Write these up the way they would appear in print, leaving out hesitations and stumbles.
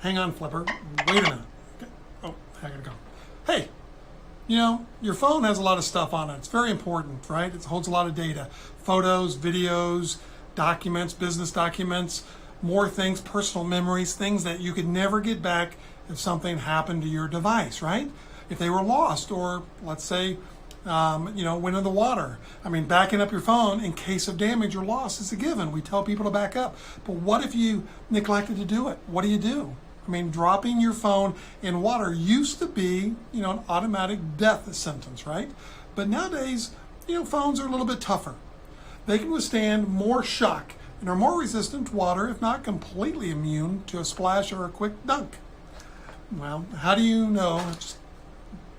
Hang on, Flipper. Wait a minute. Okay. Oh, I gotta go. Hey, you know, your phone has a lot of stuff on it. It's very important, right? It holds a lot of data. Photos, videos, documents, business documents, more things, personal memories, things that you could never get back if something happened to your device, right? If they were lost, or let's say, went in the water. I mean, backing up your phone in case of damage or loss is a given. We tell people to back up. But what if you neglected to do it? What do? I mean, dropping your phone in water used to be, an automatic death sentence, right? But nowadays, phones are a little bit tougher. They can withstand more shock and are more resistant to water, if not completely immune to a splash or a quick dunk. Well, how do you know?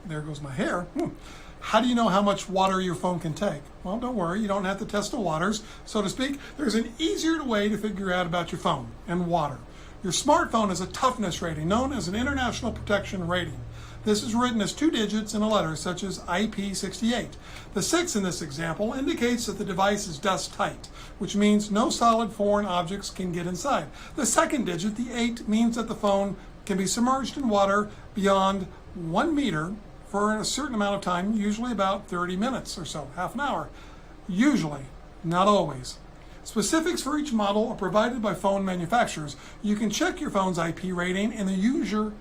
There goes my hair. How do you know how much water your phone can take? Well, don't worry, you don't have to test the waters, so to speak. There's an easier way to figure out about your phone and water. Your smartphone has a toughness rating known as an International Protection Rating. This is written as 2 digits in a letter, such as IP68. The 6 in this example indicates that the device is dust tight, which means no solid foreign objects can get inside. The second digit, the 8, means that the phone can be submerged in water beyond 1 meter for a certain amount of time, usually about 30 minutes or so, half an hour. Usually, not always. Specifics for each model are provided by phone manufacturers. You can check your phone's IP rating in the user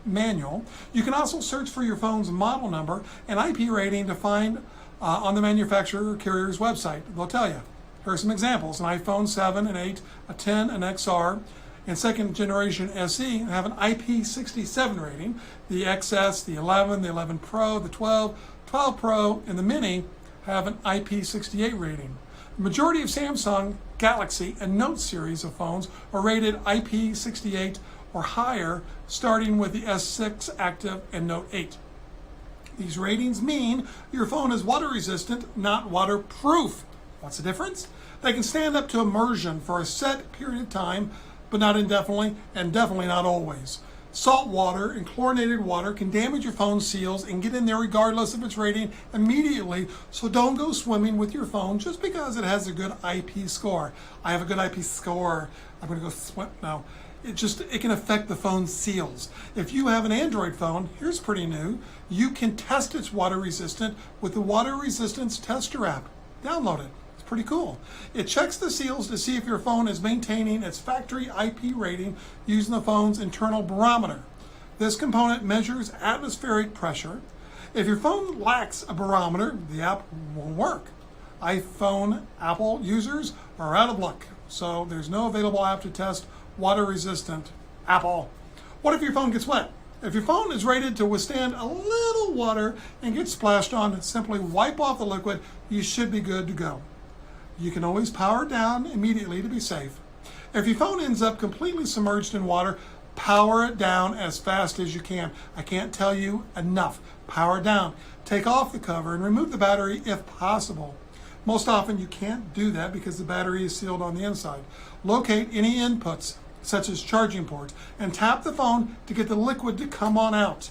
manual. You can also search for your phone's model number and IP rating to find on the manufacturer or carrier's website. They'll tell you. Here are some examples. An iPhone 7 and 8, a 10, an XR, and second generation SE have an IP67 rating. The XS, the 11, the 11 Pro, the 12, 12 Pro, and the Mini have an IP68 rating. The majority of Samsung, Galaxy, and Note series of phones are rated IP68 or higher, starting with the S6 Active and Note 8. These ratings mean your phone is water resistant, not waterproof. What's the difference? They can stand up to immersion for a set period of time, but not indefinitely, and definitely not always. Salt water and chlorinated water can damage your phone seals and get in there regardless of its rating immediately, so don't go swimming with your phone just because it has a good IP score. I have a good IP score, I'm gonna go swim. No, it can affect the phone's seals. If you have an Android phone, here's pretty new, you can test its water resistant with the Water Resistance Tester app. Download it. Pretty cool. It checks the seals to see if your phone is maintaining its factory IP rating using the phone's internal barometer. This component measures atmospheric pressure. If your phone lacks a barometer, the app won't work. iPhone, Apple users are out of luck, so there's no available app to test water resistant. Apple. What if your phone gets wet? If your phone is rated to withstand a little water and gets splashed on, simply wipe off the liquid. You should be good to go. You can always power down immediately to be safe. If your phone ends up completely submerged in water, power it down as fast as you can. I can't tell you enough. Power it down. Take off the cover and remove the battery if possible. Most often you can't do that because the battery is sealed on the inside. Locate any inputs, such as charging ports, and tap the phone to get the liquid to come on out.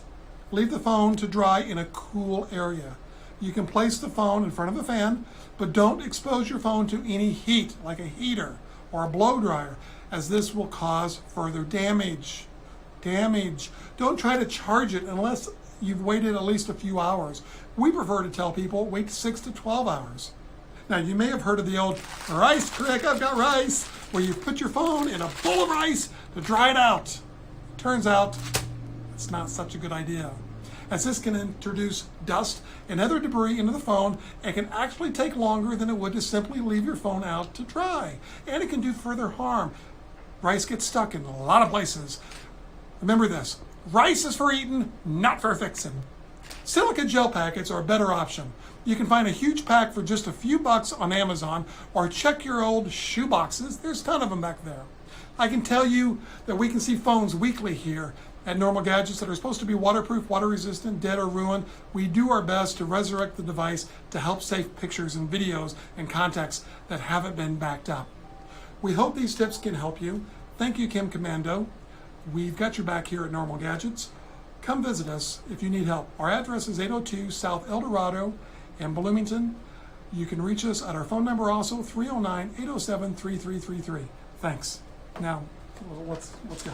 Leave the phone to dry in a cool area. You can place the phone in front of a fan, but don't expose your phone to any heat, like a heater or a blow dryer, as this will cause further damage. Don't try to charge it unless you've waited at least a few hours. We prefer to tell people wait 6 to 12 hours. Now, you may have heard of the old rice trick, I've got rice, where you put your phone in a bowl of rice to dry it out. Turns out, it's not such a good idea, as this can introduce dust and other debris into the phone and can actually take longer than it would to simply leave your phone out to dry. And it can do further harm. Rice gets stuck in a lot of places. Remember this, rice is for eating, not for fixing. Silica gel packets are a better option. You can find a huge pack for just a few bucks on Amazon, or check your old shoe boxes. There's a ton of them back there. I can tell you that we can see phones weekly here at Normal Gadgets that are supposed to be waterproof, water resistant, dead or ruined. We do our best to resurrect the device to help save pictures and videos and contacts that haven't been backed up. We hope these tips can help you. Thank you, Kim Commando. We've got your back here at Normal Gadgets. Come visit us if you need help. Our address is 802 South El Dorado in Bloomington. You can reach us at our phone number also, 309-807-3333. Thanks. Now, let's go.